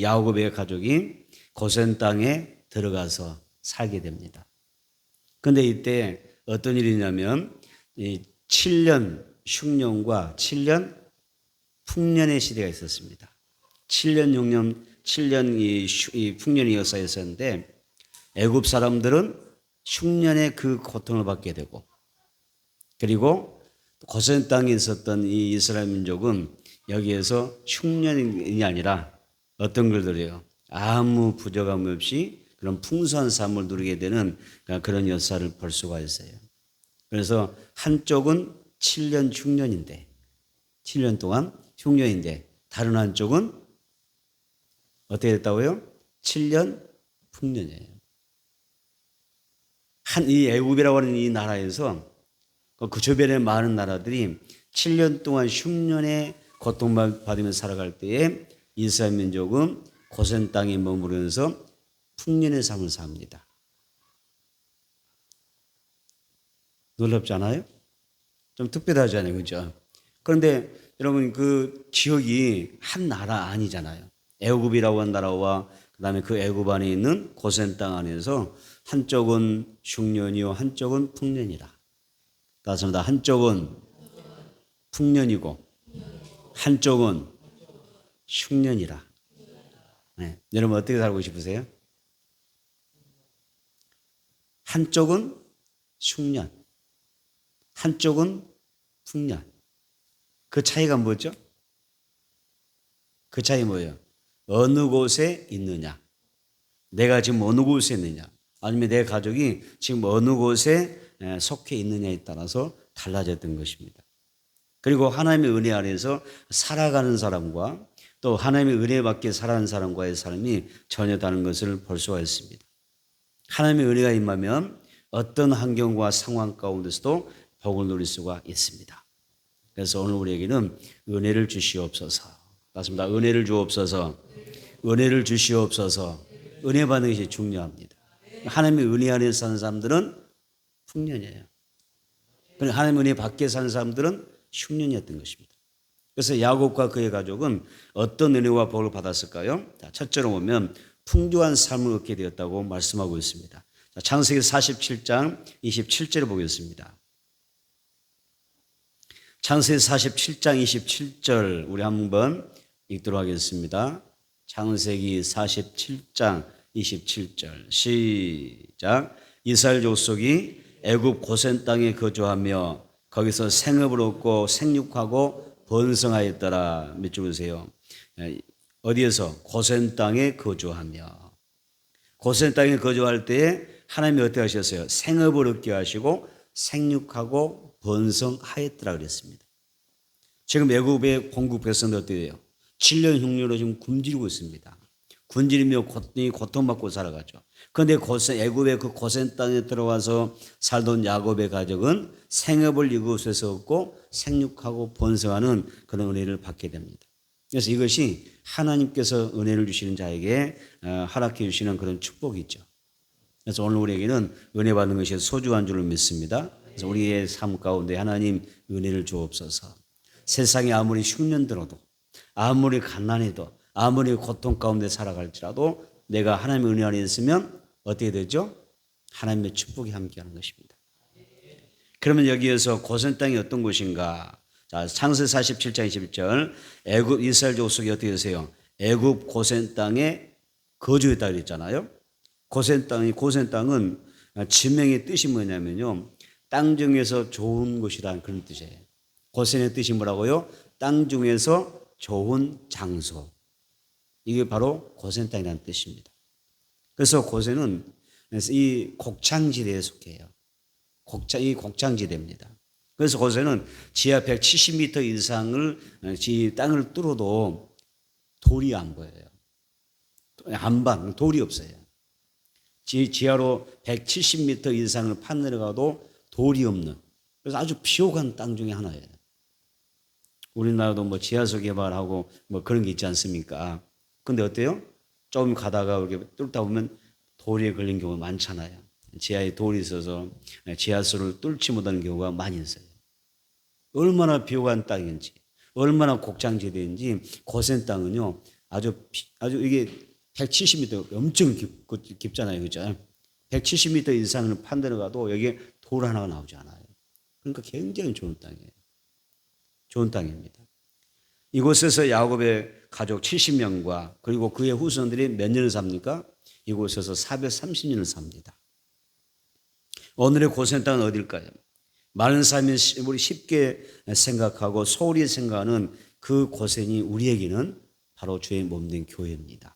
야곱의 가족이 고센 땅에 들어가서 살게 됩니다. 그런데 이때 어떤 일이 있냐면 7년 흉년과 7년 풍년의 시대가 있었습니다. 7년 6년 7년 이 풍년이 역사였었는데 애굽 사람들은 흉년의 그 고통을 받게 되고, 그리고 고센 땅에 있었던 이 이스라엘 민족은 여기에서 흉년이 아니라 어떤 걸들이요, 아무 부족함 없이 그런 풍성한 삶을 누리게 되는 그런 역사를 볼 수가 있어요. 그래서 한쪽은 7년 흉년인데, 7년 동안 흉년인데, 다른 한쪽은 어떻게 됐다고요? 7년 풍년이에요. 이 애굽이라고 하는 이 나라에서 그 주변에 많은 나라들이 7년 동안 흉년의 고통받으며 살아갈 때에 이스라엘 민족은 고센 땅에 머무르면서 풍년의 삶을 삽니다. 놀랍지 않아요? 좀 특별하지 않아요? 그죠? 그런데 여러분, 그 지역이 한 나라 아니잖아요. 애굽이라고 한 나라와 그다음에 그 애굽 안에 있는 고센 땅 안에서 한쪽은 흉년이요, 한쪽은 풍년이라. 따라서 한쪽은 풍년이고 한쪽은 흉년이라. 네. 여러분 어떻게 살고 싶으세요? 한쪽은 흉년, 한쪽은 풍년. 그 차이가 뭐죠? 그 차이 뭐예요? 어느 곳에 있느냐? 내가 지금 어느 곳에 있느냐? 아니면 내 가족이 지금 어느 곳에 속해 있느냐에 따라서 달라졌던 것입니다. 그리고 하나님의 은혜 안에서 살아가는 사람과 또 하나님의 은혜 밖에 살아가는 사람과의 삶이 전혀 다른 것을 볼 수가 있습니다. 하나님의 은혜가 임하면 어떤 환경과 상황 가운데서도 복을 누릴 수가 있습니다. 그래서 오늘 우리에게는 은혜를 주시옵소서. 맞습니다. 은혜를 주옵소서. 은혜를 주시옵소서. 은혜 받는 것이 중요합니다. 하나님의 은혜 안에 사는 사람들은 풍년이에요. 하나님의 은혜 밖에 사는 사람들은 흉년이었던 것입니다. 그래서 야곱과 그의 가족은 어떤 은혜와 복을 받았을까요? 첫째로 보면 풍족한 삶을 얻게 되었다고 말씀하고 있습니다. 창세기 47장 27절을 보겠습니다. 창세기 47장 27절 우리 한번 읽도록 하겠습니다. 창세기 47장 27절 시작. 이스라엘 족속이 애굽 고센 땅에 거주하며 거기서 생업을 얻고 생육하고 번성하였더라. 몇 줄 보세요. 어디에서? 고센 땅에 거주하며. 고센 땅에 거주할 때에 하나님이 어떻게 하셨어요? 생업을 얻게 하시고 생육하고 번성하였더라 그랬습니다. 지금 애굽의 공국 백성들 어떻게 돼요? 7년 흉년으로 지금 굶주리고 있습니다. 굶주리며 고통받고 살아가죠. 그런데 애굽의 그 고센 땅에 들어와서 살던 야곱의 가족은 생업을 이곳에서 얻고 생육하고 번성하는 그런 은혜를 받게 됩니다. 그래서 이것이 하나님께서 은혜를 주시는 자에게 허락해 주시는 그런 축복이죠. 그래서 오늘 우리에게는 은혜 받는 것이 소중한 줄을 믿습니다. 그래서 우리의 삶 가운데 하나님 은혜를 주옵소서. 세상에 아무리 흉년 들어도, 아무리 가난해도, 아무리 고통 가운데 살아갈지라도 내가 하나님의 은혜 안에 있으면 어떻게 되죠? 하나님의 축복이 함께하는 것입니다. 그러면 여기에서 고센 땅이 어떤 곳인가? 자, 창세기 47장 21절 애굽 이스라엘 족속이 어떻게 되세요? 애굽 고센 땅에 거주했다 그랬잖아요. 고센 땅은 지명의 뜻이 뭐냐면요, 땅 중에서 좋은 곳이라는 그런 뜻이에요. 고센의 뜻이 뭐라고요? 땅 중에서 좋은 장소. 이게 바로 고센 땅이라는 뜻입니다. 그래서 고센은 이 곡창지대에 속해요. 이 곡창지대입니다. 그래서 고센은 지하 170m 이상을 땅을 뚫어도 돌이 안 보여요. 돌이 없어요. 지하로 170m 이상을 판 내려가도 돌이 없는, 그래서 아주 비옥한 땅 중에 하나예요. 우리나라도 뭐 지하수 개발하고 뭐 그런 게 있지 않습니까? 근데 어때요? 조금 가다가 이렇게 뚫다 보면 돌에 걸린 경우가 많잖아요. 지하에 돌이 있어서 지하수를 뚫지 못하는 경우가 많이 있어요. 얼마나 비옥한 땅인지, 얼마나 곡창지대인지 고센 땅은요, 아주 이게 170m 엄청 깊잖아요. 그죠? 170m 이상을 판대로 가도 여기에 돌 하나가 나오지 않아요. 그러니까 굉장히 좋은 땅이에요. 좋은 땅입니다. 이곳에서 야곱의 가족 70명과 그리고 그의 후손들이 몇 년을 삽니까? 이곳에서 430년을 삽니다. 오늘의 고센 땅은 어딜까요? 많은 사람이 우리 쉽게 생각하고 소홀히 생각하는 그 고센이 우리에게는 바로 주의 몸된 교회입니다.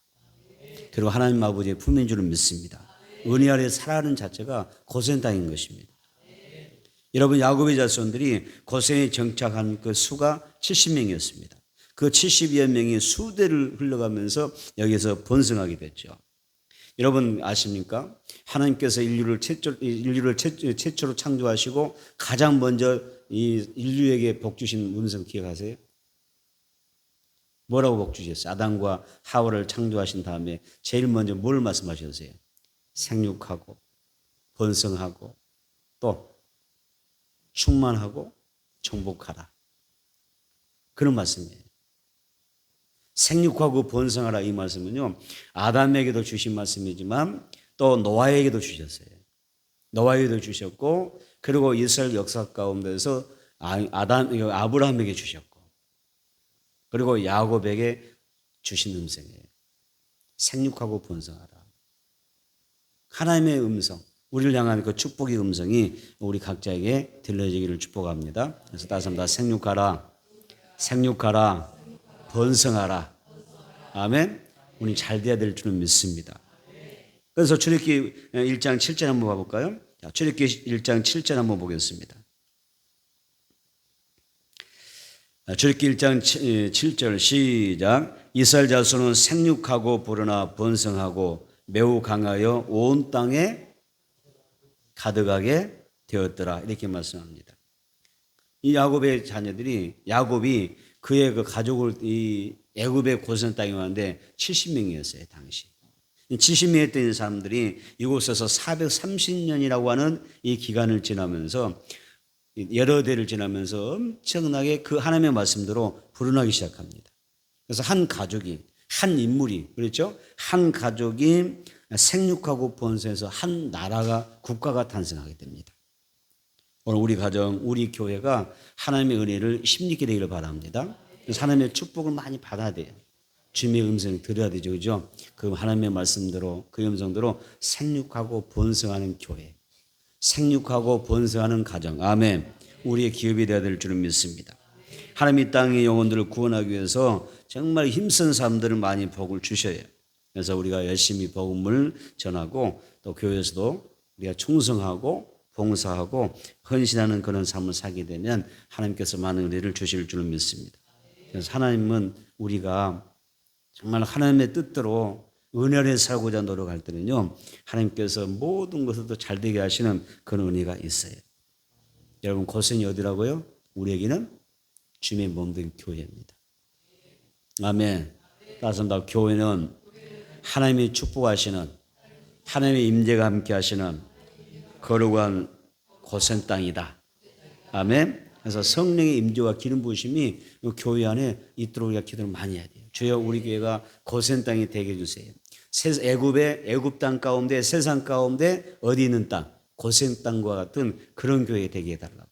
그리고 하나님 아버지의 품인 줄을 믿습니다. 은혜 아래 살아가는 자체가 고센 땅인 것입니다. 여러분, 야곱의 자손들이 고센에 정착한 그 수가 70명이었습니다. 그 70여 명이 수대를 흘러가면서 여기서 번성하게 됐죠. 여러분 아십니까? 하나님께서 인류를 최초로 창조하시고 가장 먼저 이 인류에게 복 주신 음성 기억하세요? 뭐라고 복 주셨어요? 아담과 하와를 창조하신 다음에 제일 먼저 뭘 말씀하셨어요? 생육하고 번성하고 또 충만하고 정복하라. 그런 말씀이에요. 생육하고 번성하라 이 말씀은요, 아담에게도 주신 말씀이지만 또 노아에게도 주셨어요. 노아에게도 주셨고, 그리고 이스라엘 역사 가운데서 아브라함에게 주셨고, 그리고 야곱에게 주신 음성이에요. 생육하고 번성하라. 하나님의 음성, 우리를 향한 그 축복의 음성이 우리 각자에게 들려지기를 축복합니다. 그래서 다시 한번 생육하라, 생육하라, 번성하라. 아멘. 우리 잘 돼야 될 줄은 믿습니다. 그래서 출애굽기 1장 7절 한번 봐볼까요? 출애굽기 1장 7절 한번 보겠습니다. 출애굽기 1장 7절 시작. 이스라엘 자손은 생육하고 불어나 번성하고 매우 강하여 온 땅에 가득하게 되었더라. 이렇게 말씀합니다. 이 야곱의 자녀들이, 야곱이 그의 그 가족을 이 애굽의 고센 땅에 왔는데 70명이었어요, 당시. 70명이 된 사람들이 이곳에서 430년이라고 하는 이 기간을 지나면서, 여러 대를 지나면서 엄청나게 그 하나님의 말씀대로 불어나기 시작합니다. 그래서 한 가족이, 한 인물이, 그렇죠? 한 가족이 생육하고 번성해서 한 나라가, 국가가 탄생하게 됩니다. 오늘 우리 가정, 우리 교회가 하나님의 은혜를 힘있게 되기를 바랍니다. 그래서 하나님의 축복을 많이 받아야 돼요. 주님의 음성을 들어야 되죠. 그죠? 그 하나님의 말씀대로, 그 음성대로 생육하고 번성하는 교회, 생육하고 번성하는 가정. 아멘. 우리의 기업이 되어야 될 줄을 믿습니다. 하나님 이 땅의 영혼들을 구원하기 위해서 정말 힘쓴 사람들을 많이 복을 주셔요. 그래서 우리가 열심히 복음을 전하고 또 교회에서도 우리가 충성하고 봉사하고 헌신하는 그런 삶을 살게 되면 하나님께서 많은 은혜를 주실 줄 믿습니다. 그래서 하나님은 우리가 정말 하나님의 뜻대로 은혜를 살고자 노력할 때는요, 하나님께서 모든 것을 더 잘 되게 하시는 그런 은혜가 있어요. 여러분, 고센이 어디라고요? 우리에게는 주님의 몸된 교회입니다. 아멘. 따라서 교회는 하나님이 축복하시는, 하나님의 임재가 함께 하시는 거룩한 고센 땅이다. 아멘. 그래서 성령의 임재와 기름 부으심이 교회 안에 있도록 우리가 기도를 많이 해야 돼요. 주여, 우리 교회가 고센 땅이 되게 해주세요. 애굽 땅 가운데, 세상 가운데 어디 있는 땅, 고센 땅과 같은 그런 교회 되게 해달라고.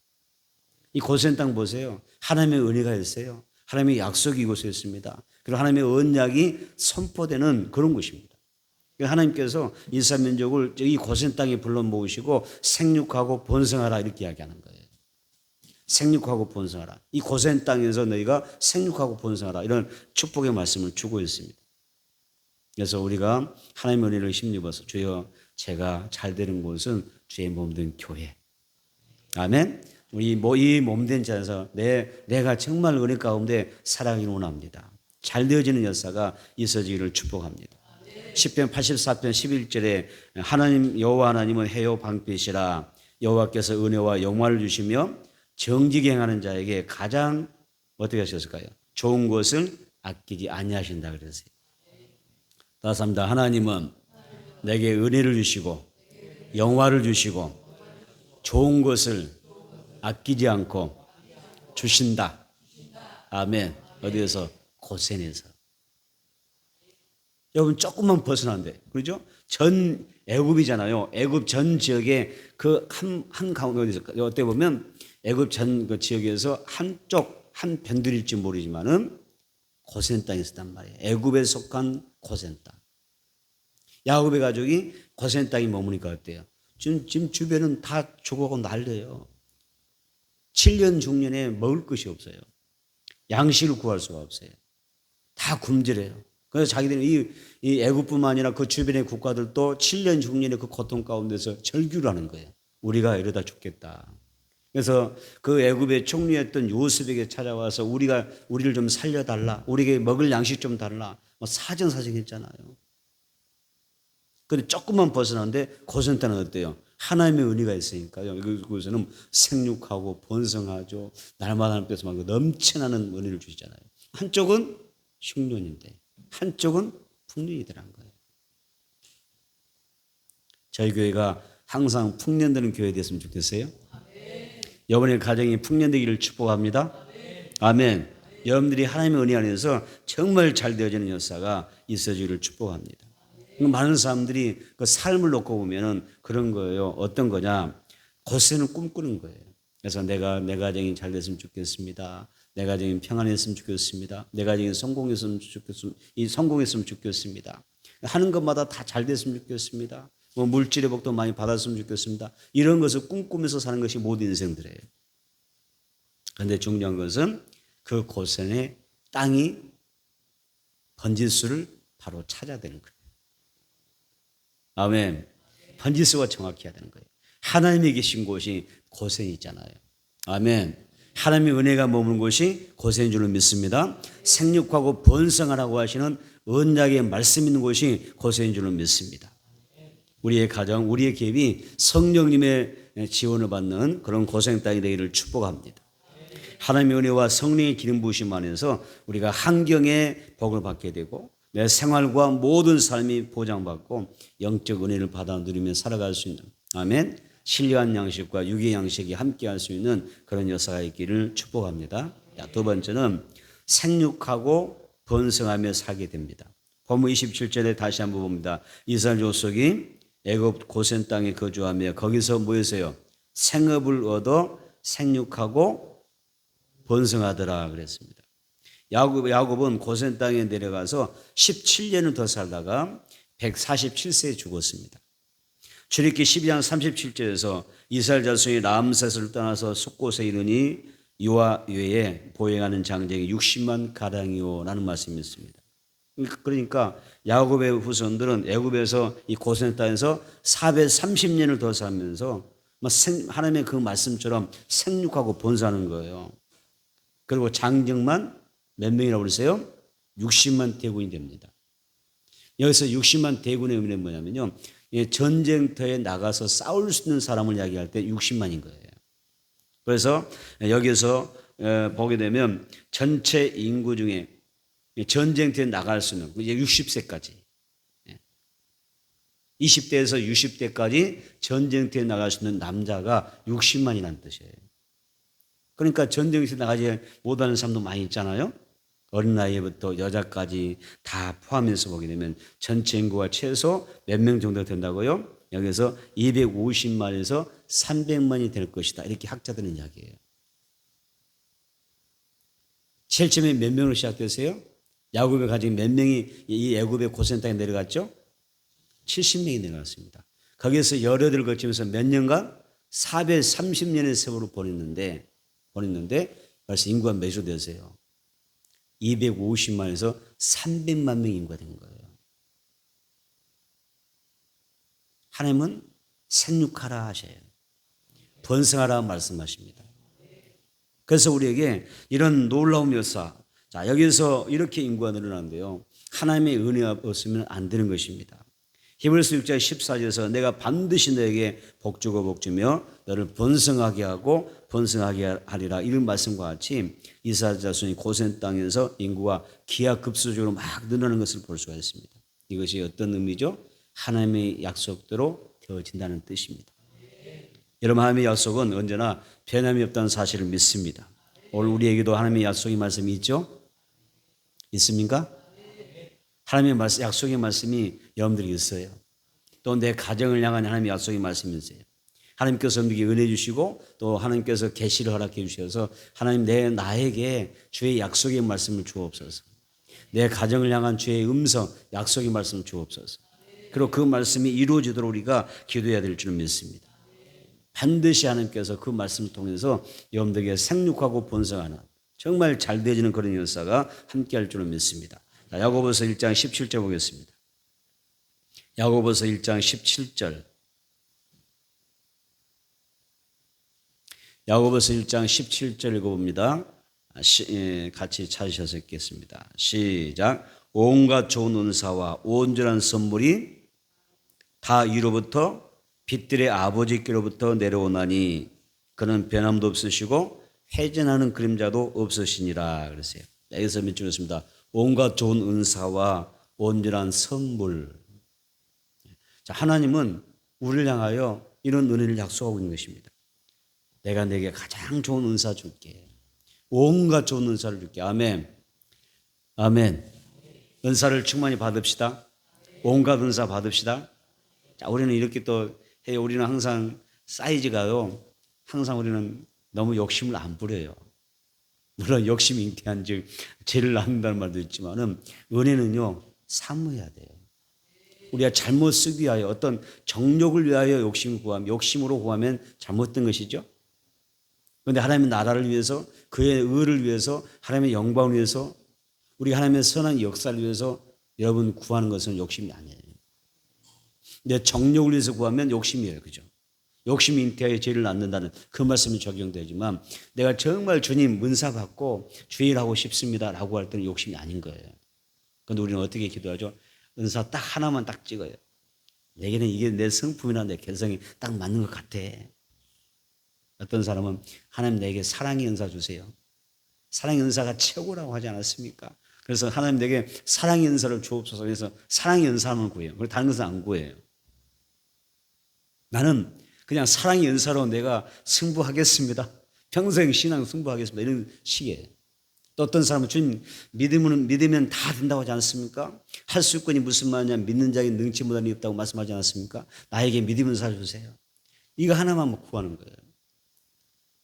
이 고센 땅 보세요. 하나님의 은혜가 있어요. 하나님의 약속이 이곳에 있습니다. 그리고 하나님의 언약이 선포되는 그런 곳입니다. 하나님께서 이스라엘 민족을 이 고센 땅에 불러 모으시고 생육하고 번성하라 이렇게 이야기하는 거예요. 생육하고 번성하라. 이 고센 땅에서 너희가 생육하고 번성하라, 이런 축복의 말씀을 주고 있습니다. 그래서 우리가 하나님의 은혜를 힘입어서 주여, 제가 잘 되는 곳은 주의 몸된 교회. 아멘. 이 몸된 자에서 내가 정말 은혜 가운데 살아가기를 원합니다. 잘 되어지는 역사가 있어지기를 축복합니다. 시편 84편 11절에 하나님, 여호와 하나님은 해요 방패시라. 여호와께서 은혜와 영화를 주시며 정직히 행하는 자에게 가장 어떻게 하셨을까요? 좋은 것을 아끼지 아니하신다 그랬어요. 다시 합니다. 하나님은 내게 은혜를 주시고 영화를 주시고 좋은 것을 아끼지 않고 주신다. 아멘. 어디에서? 고센에서. 여러분 조금만 벗어난대. 그렇죠? 전 애굽이잖아요. 애굽 전 지역에 그 한 가운데서 어떻게 보면 애굽 전 그 지역에서 한쪽 한 변두리일지 모르지만은 고센 땅에 있었단 말이에요. 애굽에 속한 고센 땅. 야곱의 가족이 고센 땅에 머무니까 어때요? 지금 주변은 다 죽어가고 난리예요. 7년 중년에 먹을 것이 없어요. 양식을 구할 수가 없어요. 다 굶주려요. 그래서 자기들은 이 애굽뿐만 아니라 그 주변의 국가들도 7년 중년의 그 고통 가운데서 절규를 하는 거예요. 우리가 이러다 죽겠다. 그래서 그 애굽의 총리였던 요셉에게 찾아와서 우리를 좀 살려달라. 우리에게 먹을 양식 좀 달라. 사정사정했잖아요. 근데 조금만 벗어나는데 고센 땅은 어때요? 하나님의 은혜가 있으니까요. 그곳에는 생육하고 번성하죠. 날마다 하나님께서 막 넘쳐나는 은혜를 주시잖아요. 한쪽은 흉년인데 한쪽은 풍년이더란 거예요. 저희 교회가 항상 풍년되는 교회 됐으면 좋겠어요. 여러분의 가정이 풍년되기를 축복합니다. 아멘. 여러분들이 하나님의 은혜 안에서 정말 잘 되어지는 역사가 있어지기를 축복합니다. 많은 사람들이 그 삶을 놓고 보면은 그런 거예요. 어떤 거냐? 고세는 꿈꾸는 거예요. 그래서 내 가정이 잘 됐으면 좋겠습니다. 내 가정이 평안했으면 좋겠습니다. 내 가정이 성공했으면 좋겠습니다. 하는 것마다 다 잘 됐으면 좋겠습니다. 뭐 물질의 복도 많이 받았으면 좋겠습니다. 이런 것을 꿈꾸면서 사는 것이 모든 인생들이에요. 그런데 중요한 것은 그 고센의 땅이 번지수를 바로 찾아야 되는 거예요. 아멘. 번지수가 정확해야 되는 거예요. 하나님이 계신 곳이 고센이잖아요. 아멘. 하나님의 은혜가 머무는 곳이 고센인 줄로 믿습니다. 생육하고 번성하라고 하시는 언약의 말씀 있는 곳이 고센인 줄로 믿습니다. 우리의 가정, 우리의 기업이 성령님의 지원을 받는 그런 고생 땅이 되기를 축복합니다. 하나님의 은혜와 성령의 기름 부으심 안에서 우리가 환경의 복을 받게 되고 내 생활과 모든 삶이 보장받고 영적 은혜를 받아 누리며 살아갈 수 있는 아멘. 신령한 양식과 육의 양식이 함께할 수 있는 그런 역사가 있기를 축복합니다. 두 번째는 생육하고 번성하며 살게 됩니다. 본문 27절에 다시 한번 봅니다. 이스라엘 족속이 애굽 고센 땅에 거주하며 거기서 뭐였어요? 생업을 얻어 생육하고 번성하더라 그랬습니다. 야곱은 고센 땅에 내려가서 17년을 더 살다가 147세에 죽었습니다. 출애굽기 12장 37절에서 이스라엘 자손이 람셋을 떠나서 숫곳에 이르니 이와 외에 보행하는 장정이 60만 가량이오라는 말씀이 있습니다. 그러니까 야곱의 후손들은 애굽에서 이 고센 땅에서 430년을 더 살면서 하나님의 그 말씀처럼 생육하고 번성하는 거예요. 그리고 장정만 몇 명이라고 그러세요? 60만 대군이 됩니다. 여기서 60만 대군의 의미는 뭐냐면요. 전쟁터에 나가서 싸울 수 있는 사람을 이야기할 때 60만인 거예요. 그래서 여기서 보게 되면 전체 인구 중에 전쟁터에 나갈 수 있는 60세까지 20대에서 60대까지 전쟁터에 나갈 수 있는 남자가 60만이라는 뜻이에요. 그러니까 전쟁터에 나가지 못하는 사람도 많이 있잖아요. 어린 나이부터 여자까지 다 포함해서 보게 되면 전체 인구가 최소 몇 명 정도 된다고요? 여기서 250만에서 300만이 될 것이다. 이렇게 학자들은 이야기해요. 제일 처음에 몇 명으로 시작됐어요? 야곱의 가족이 몇 명이 이 애굽의 고센 땅에 내려갔죠? 70명이 내려갔습니다. 거기에서 열흘을 거치면서 몇 년간 430년의 세월을 보냈는데 벌써 인구가 몇 조 되세요? 250만에서 300만 명이 인구가 된 거예요. 하나님은 생육하라 하셔요. 번성하라 말씀하십니다. 그래서 우리에게 이런 놀라운 역사, 자 여기서 이렇게 인구가 늘어나는데요. 하나님의 은혜가 없으면 안 되는 것입니다. 히브리서 6장 14절에서 내가 반드시 너에게 복주고 복주며 너를 번성하게 하고 번성하게 하리라 이런 말씀과 같이 이스라엘 자손이 고센 땅에서 인구가 기하급수적으로 막 늘어나는 것을 볼 수가 있습니다. 이것이 어떤 의미죠? 하나님의 약속대로 되어진다는 뜻입니다. 여러분 하나님의 약속은 언제나 변함이 없다는 사실을 믿습니다. 오늘 우리에게도 하나님의 약속의 말씀이 있죠? 있습니까? 하나님의 말씀, 약속의 말씀이 여러분들이 있어요. 또 내 가정을 향한 하나님의 약속의 말씀이 있어요. 하나님께서 우리에게 은혜 주시고 또 하나님께서 계시를 허락해 주셔서 하나님 나에게 주의 약속의 말씀을 주옵소서. 내 가정을 향한 주의 음성, 약속의 말씀을 주옵소서. 그리고 그 말씀이 이루어지도록 우리가 기도해야 될 줄 믿습니다. 반드시 하나님께서 그 말씀을 통해서 여러분들에게 생육하고 번성하는 정말 잘 되어지는 그런 역사가 함께할 줄 믿습니다. 야고보서 1장 17절 보겠습니다. 야고보서 1장 17절. 야고보서 1장 17절 읽어봅니다. 같이 찾으셔서 읽겠습니다. 시작. 온갖 좋은 은사와 온전한 선물이 다 이로부터 빛들의 아버지께로부터 내려오나니 그는 변함도 없으시고 회전하는 그림자도 없으시니라 그랬어요. 여기서 몇 줄 있습니다. 온갖 좋은 은사와 온전한 선물. 자, 하나님은 우리를 향하여 이런 은혜를 약속하고 있는 것입니다. 내가 내게 가장 좋은 은사 줄게. 온갖 좋은 은사를 줄게. 아멘. 아멘. 은사를 충만히 받읍시다. 온갖 은사 받읍시다. 자, 우리는 이렇게 또 해요. 우리는 항상 사이즈가요. 항상 우리는 너무 욕심을 안 부려요. 물론 욕심이 잉태한 즉 죄를 낳는다는 말도 있지만은 은혜는요 사모해야 돼요. 우리가 잘못 쓰기 위하여 어떤 정욕을 위하여 욕심으로 구하면 잘못된 것이죠. 그런데 하나님의 나라를 위해서 그의 의를 위해서 하나님의 영광을 위해서 우리 하나님의 선한 역사를 위해서 여러분 구하는 것은 욕심이 아니에요. 내 정욕을 위해서 구하면 욕심이에요. 그죠? 욕심이 잉태하여 죄를 낳는다는 그 말씀이 적용되지만 내가 정말 주님 은사 받고 주일하고 싶습니다 라고 할 때는 욕심이 아닌 거예요. 그런데 우리는 어떻게 기도하죠? 은사 딱 하나만 딱 찍어요. 내게는 이게 내 성품이나 내 개성이 딱 맞는 것 같아. 어떤 사람은 하나님 내게 사랑의 은사 주세요. 사랑의 은사가 최고라고 하지 않았습니까? 그래서 하나님 내게 사랑의 은사를 주옵소서 해서 사랑의 은사만 구해요. 그리고 다른 것은 안 구해요. 나는 그냥 사랑의 은사로 내가 승부하겠습니다. 평생 신앙 승부하겠습니다. 이런 식이에요. 또 어떤 사람은 주님 믿으면 다 된다고 하지 않습니까? 할 수 있거니 무슨 말이냐 믿는 자에게 능치 못한 일이 없다고 말씀하지 않았습니까? 나에게 믿음 은사 주세요. 이거 하나만 구하는 거예요.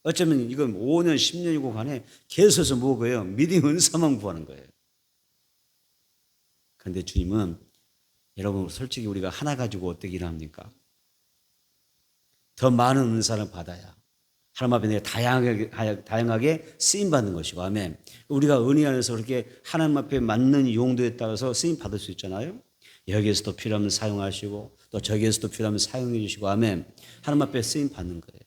어쩌면 이건 5년 10년이고 간에 계속해서 뭐고요? 믿음 은사만 구하는 거예요. 그런데 주님은 여러분 솔직히 우리가 하나 가지고 어떻게 일합니까? 더 많은 은사를 받아야 하나님 앞에 내가 다양하게 쓰임받는 것이고 아멘. 우리가 은혜 안에서 그렇게 하나님 앞에 맞는 용도에 따라서 쓰임 받을 수 있잖아요. 여기에서도 필요하면 사용하시고 또 저기에서도 필요하면 사용해 주시고 아멘. 하나님 앞에 쓰임 받는 거예요.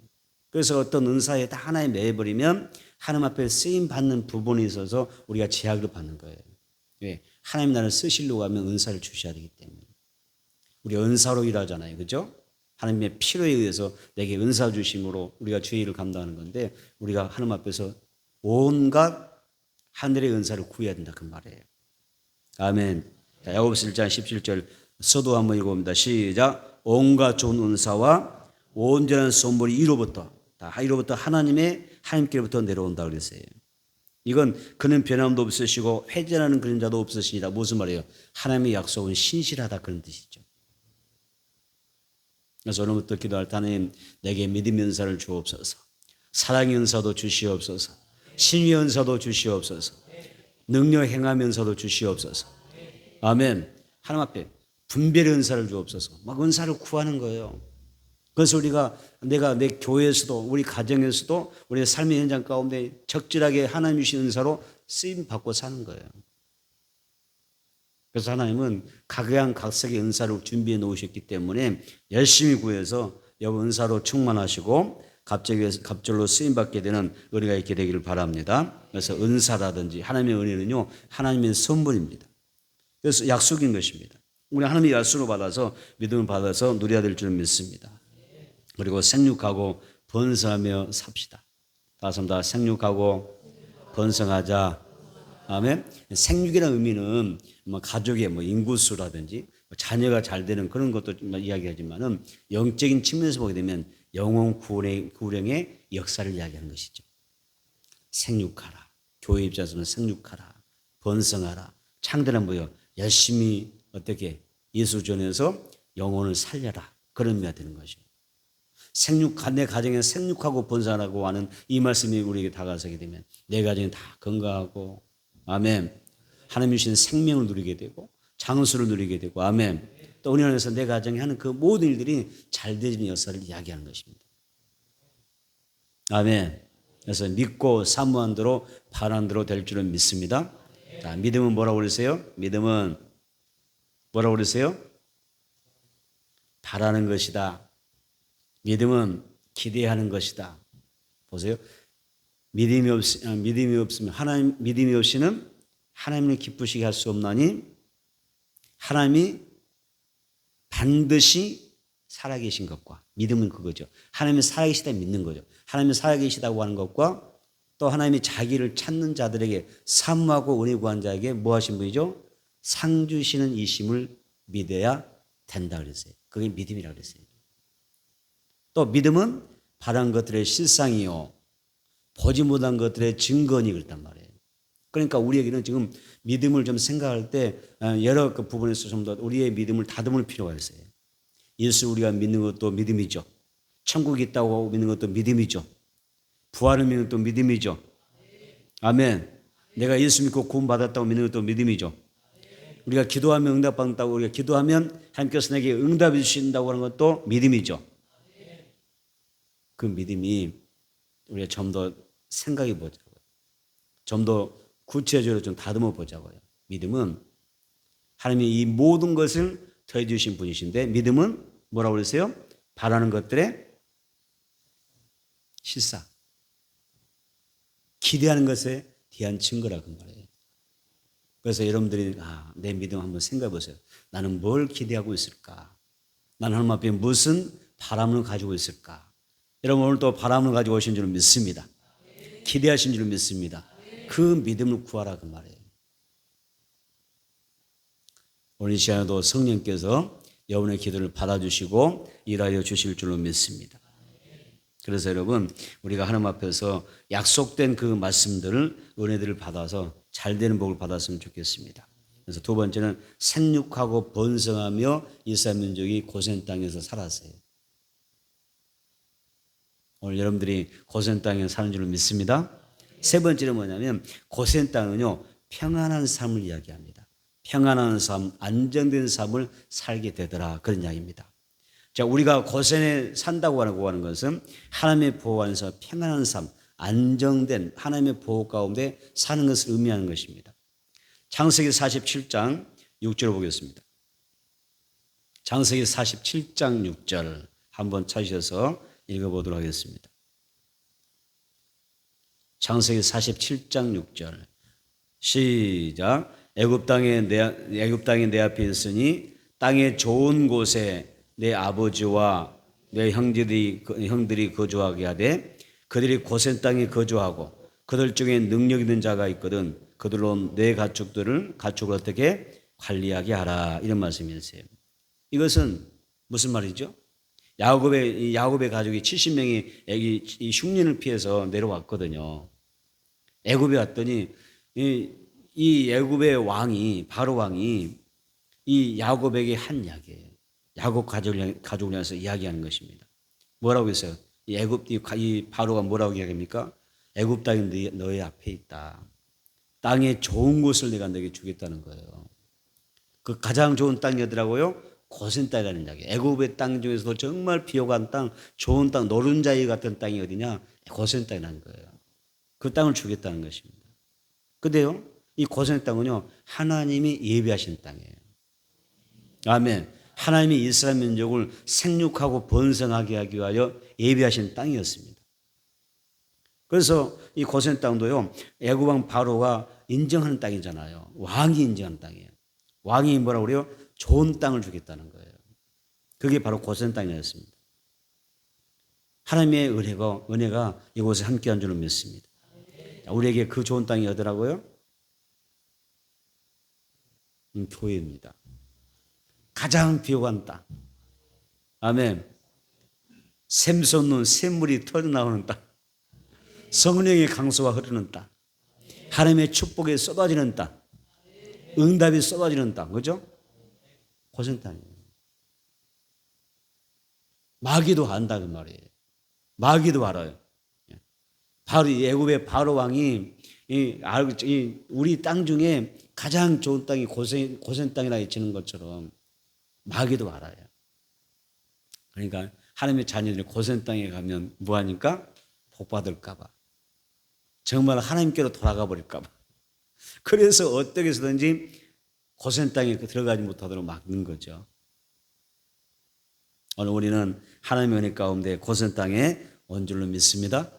그래서 어떤 은사에 다 하나에 매여버리면 하나님 앞에 쓰임 받는 부분이 있어서 우리가 제약을 받는 거예요. 왜? 하나님 나를 쓰시려고 하면 은사를 주셔야 되기 때문에. 우리 은사로 일하잖아요. 그죠? 하나님의 필요에 의해서 내게 은사 주심으로 우리가 주의 일을 감당하는 건데 우리가 하나님 앞에서 온갖 하늘의 은사를 구해야 된다 그 말이에요. 아멘. 자, 야고보서 1장 17절 서도 한번 읽어봅니다. 시작. 온갖 좋은 은사와 온전한 선물이 이로부터 하나님께로부터 내려온다 그랬어요. 이건 그는 변함도 없으시고 회전하는 그림자도 없으시니라. 무슨 말이에요? 하나님의 약속은 신실하다 그런 뜻이죠. 그래서 오늘부터 기도할 때 하나님 내게 믿음 은사를 주옵소서. 사랑의 은사도 주시옵소서. 신의 은사도 주시옵소서. 능력 행하면서도 주시옵소서. 아멘. 하나님 앞에 분별의 은사를 주옵소서. 막 은사를 구하는 거예요. 그래서 우리가 내가 내 교회에서도 우리 가정에서도 우리의 삶의 현장 가운데 적절하게 하나님 주신 은사로 쓰임 받고 사는 거예요. 그래서 하나님은 각양각색의 은사를 준비해 놓으셨기 때문에 열심히 구해서 여러분 은사로 충만하시고 갑절로 쓰임 받게 되는 은혜가 있게 되기를 바랍니다. 그래서 은사라든지 하나님의 은혜는요 하나님의 선물입니다. 그래서 약속인 것입니다. 우리 하나님의 약속을 받아서 믿음을 받아서 누려야 될 줄 믿습니다. 그리고 생육하고 번성하며 삽시다. 다섯 다 생육하고 번성하자. 아멘. 생육이라는 의미는 가족의 인구수라든지 자녀가 잘 되는 그런 것도 이야기하지만은 영적인 측면에서 보게 되면 영혼 구령의 역사를 이야기하는 것이죠. 생육하라. 교회 입장에서는 생육하라. 번성하라. 창대는 뭐요? 열심히 어떻게 예수 전해서 영혼을 살려라. 그런 의미가 되는 것이죠. 내 가정에 생육하고 번성하라고 하는 이 말씀이 우리에게 다가서게 되면 내 가정이 다 건강하고 아멘. 하나님 주신 생명을 누리게 되고 장수를 누리게 되고 아멘. 또 우리 안에서 내 가정이 하는 그 모든 일들이 잘 되는 역사를 이야기하는 것입니다. 아멘. 그래서 믿고 사모한 대로 바란 대로 될 줄은 믿습니다. 자, 믿음은 뭐라고 그러세요? 믿음은 뭐라고 그러세요? 바라는 것이다. 믿음은 기대하는 것이다. 보세요. 믿음이 없으면 믿음이 없이는 하나님을 기쁘시게 할 수 없나니 하나님이 반드시 살아계신 것과 믿음은 그거죠. 하나님이 살아계시다 믿는 거죠. 하나님이 살아계시다고 하는 것과 또 하나님이 자기를 찾는 자들에게 사모하고 은혜 구한 자에게 뭐 하신 분이죠? 상 주시는 이심을 믿어야 된다 그랬어요. 그게 믿음이라고 그랬어요. 또 믿음은 바란 것들의 실상이요 보지 못한 것들의 증거니 그랬단 말이에요. 그러니까 우리에게는 지금 믿음을 좀 생각할 때 여러 그 부분에서 좀 더 우리의 믿음을 다듬을 필요가 있어요. 예수 우리가 믿는 것도 믿음이죠. 천국이 있다고 믿는 것도 믿음이죠. 부활을 믿는 것도 믿음이죠. 아멘. 내가 예수 믿고 구원 받았다고 믿는 것도 믿음이죠. 우리가 기도하면 응답받는다고 우리가 기도하면 하나님께서 내게 응답해 주신다고 하는 것도 믿음이죠. 그 믿음이 우리가 좀 더 생각해 보자고요. 좀 더 구체적으로 좀 다듬어 보자고요. 믿음은 하나님이 이 모든 것을 더해 주신 분이신데 믿음은 뭐라고 그랬어요? 바라는 것들의 실상. 기대하는 것에 대한 증거라고 말해요. 그래서 여러분들이 내 믿음 한번 생각해 보세요. 나는 뭘 기대하고 있을까? 나는 하나님 앞에 무슨 바람을 가지고 있을까? 여러분 오늘 또 바람을 가지고 오신 줄 믿습니다. 기대하신 줄 믿습니다. 그 믿음을 구하라 그 말이에요. 오늘 이 시간에도 성령께서 여러분의 기도를 받아주시고 일하여 주실 줄로 믿습니다. 그래서 여러분 우리가 하나님 앞에서 약속된 그 말씀들을 은혜들을 받아서 잘 되는 복을 받았으면 좋겠습니다. 그래서 두 번째는 생육하고 번성하며 이스라엘 민족이 고센 땅에서 살았어요. 오늘 여러분들이 고센 땅에 사는 줄로 믿습니다. 세 번째는 뭐냐면 고센 땅은요 평안한 삶을 이야기합니다. 평안한 삶, 안정된 삶을 살게 되더라 그런 이야기입니다. 자, 우리가 고센에 산다고 하는 것은 하나님의 보호 안에서 평안한 삶, 안정된 하나님의 보호 가운데 사는 것을 의미하는 것입니다. 창세기 47장 6절을 보겠습니다. 창세기 47장 6절 한번 찾으셔서 읽어보도록 하겠습니다. 창세기 47장 6절 시작. 애굽 땅에 내 앞에 있으니 땅의 좋은 곳에 내 아버지와 내 형들이 거주하게 하되 그들이 고센 땅에 거주하고 그들 중에 능력 있는 자가 있거든 그들로 내 가축을 어떻게 관리하게 하라 이런 말씀이었어요. 이것은 무슨 말이죠? 야곱의 가족이 70명이 이 흉년을 피해서 내려왔거든요. 애굽에 왔더니 이 애굽의 왕이 바로 왕이 이 야곱에게 한 이야기예요. 야곱 가족을 향해서 이야기하는 것입니다. 뭐라고 했어요? 이 바로가 뭐라고 이야기합니까? 애굽 땅이 너의 앞에 있다. 땅의 좋은 곳을 내가 너에게 주겠다는 거예요. 그 가장 좋은 땅이 어디라고요? 고센 땅이라는 이야기예요. 애굽의 땅 중에서도 정말 비옥한 땅, 좋은 땅, 노른자위 같은 땅이 어디냐? 고센 땅이라는 거예요. 그 땅을 주겠다는 것입니다. 근데요, 이 고센 땅은요, 하나님이 예비하신 땅이에요. 아멘. 하나님이 이스라엘 민족을 생육하고 번성하게 하기 위하여 예비하신 땅이었습니다. 그래서 이 고센 땅도요, 애굽 왕 바로가 인정하는 땅이잖아요. 왕이 인정하는 땅이에요. 왕이 뭐라고 그래요? 좋은 땅을 주겠다는 거예요. 그게 바로 고센 땅이었습니다. 하나님의 은혜가 이곳에 함께한 줄로 믿습니다. 우리에게 그 좋은 땅이 어디라고요? 교회입니다. 가장 비옥한 땅. 아멘. 샘솟는 샘물이 터져나오는 땅. 성령의 강수가 흐르는 땅. 하나님의 축복이 쏟아지는 땅. 응답이 쏟아지는 땅, 그죠? 고센 땅이에요. 마귀도 안다 그 말이에요. 마귀도 알아요. 바로 애굽의 바로 왕이 우리 땅 중에 가장 좋은 땅이 고센 땅이라 치는 것처럼 마귀도 알아요. 그러니까 하나님의 자녀들이 고센 땅에 가면 뭐하니까? 복 받을까 봐. 정말 하나님께로 돌아가 버릴까 봐. 그래서 어떻게 해서든지 고센 땅에 들어가지 못하도록 막는 거죠. 오늘 우리는 하나님의 은혜 가운데 고센 땅에 온 줄로 믿습니다.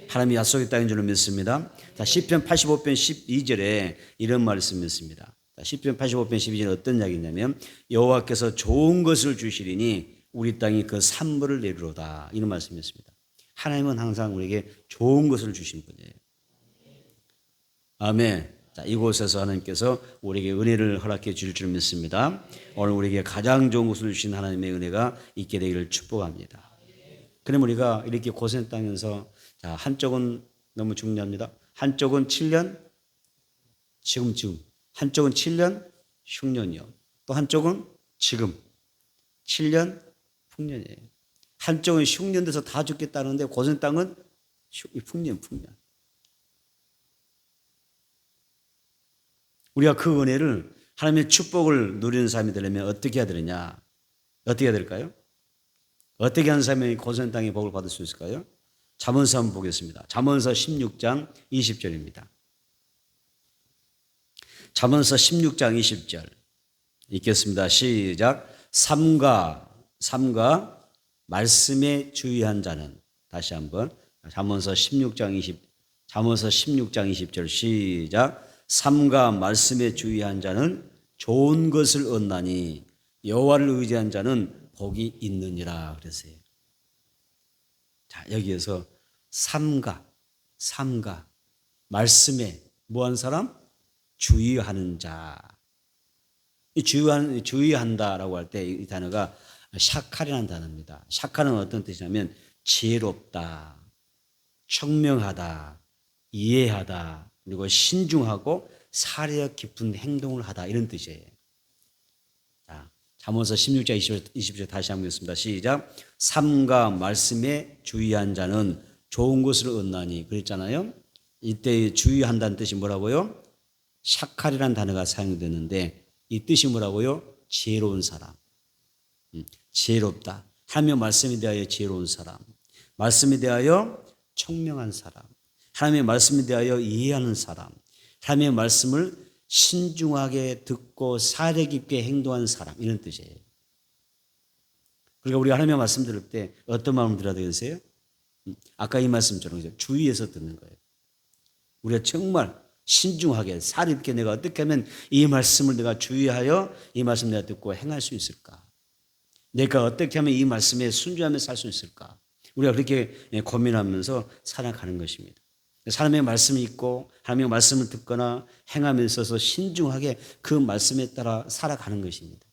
하나님의 약속의 땅인 줄로 믿습니다. 자, 시편 85편 12절에 이런 말씀이 있습니다. 시편 85편 12절에 어떤 이야기냐면 여호와께서 좋은 것을 주시리니 우리 땅이 그 산물을 내리로다. 이런 말씀이 있습니다. 하나님은 항상 우리에게 좋은 것을 주신 분이에요. 아멘. 자, 이곳에서 하나님께서 우리에게 은혜를 허락해 주실 줄 믿습니다. 오늘 우리에게 가장 좋은 것을 주신 하나님의 은혜가 있게 되기를 축복합니다. 그럼 우리가 이렇게 고센 땅에서 자, 한쪽은 너무 중요합니다. 한쪽은 7년, 지금. 한쪽은 7년, 흉년이요. 또 한쪽은 지금, 7년, 풍년이에요. 한쪽은 흉년 돼서 다 죽겠다는데 고센 땅은 풍년. 우리가 그 은혜를 하나님의 축복을 누리는 사람이 되려면 어떻게 해야 되느냐? 어떻게 해야 될까요? 어떻게 하는 사람이 고센 땅의 복을 받을 수 있을까요? 잠언서 한번 보겠습니다. 잠언서 16장 20절입니다. 잠언서 16장 20절 읽겠습니다. 시작. 삼가 말씀에 주의한 자는 다시 한번 잠언서 16장 20절 시작. 삼가 말씀에 주의한 자는 좋은 것을 얻나니 여호와를 의지한 자는 복이 있느니라 그랬어요. 자, 여기에서 삼가 말씀에 뭐한 사람? 주의하는 자. 주의한다라고 할 때 이 단어가 샤칼이라는 단어입니다. 샤칼은 어떤 뜻이냐면 지혜롭다, 청명하다, 이해하다, 그리고 신중하고 사려 깊은 행동을 하다 이런 뜻이에요. 자, 잠언서 16장 20절 다시 한번 읽습니다. 시작. 삼가 말씀에 주의한 자는 좋은 것을 얻나니 그랬잖아요. 이때 주의한다는 뜻이 뭐라고요? 샤칼이라는 단어가 사용되는데 이 뜻이 뭐라고요? 지혜로운 사람. 지혜롭다. 하나님의 말씀에 대하여 지혜로운 사람. 말씀에 대하여 청명한 사람. 하나님의 말씀에 대하여 이해하는 사람. 하나님의 말씀을 신중하게 듣고 사려 깊게 행동하는 사람. 이런 뜻이에요. 그러니까 우리가 하나님의 말씀 들을 때 어떤 마음을 들어야 되겠어요? 아까 이 말씀처럼 주의해서 듣는 거예요. 우리가 정말 신중하게 사려 깊게 내가 어떻게 하면 이 말씀을 내가 주의하여 이 말씀 내가 듣고 행할 수 있을까? 내가 어떻게 하면 이 말씀에 순종하며 살 수 있을까? 우리가 그렇게 고민하면서 살아가는 것입니다. 하나님의 말씀이 있고 하나님의 말씀을 듣거나 행함에 있어서 신중하게 그 말씀에 따라 살아가는 것입니다.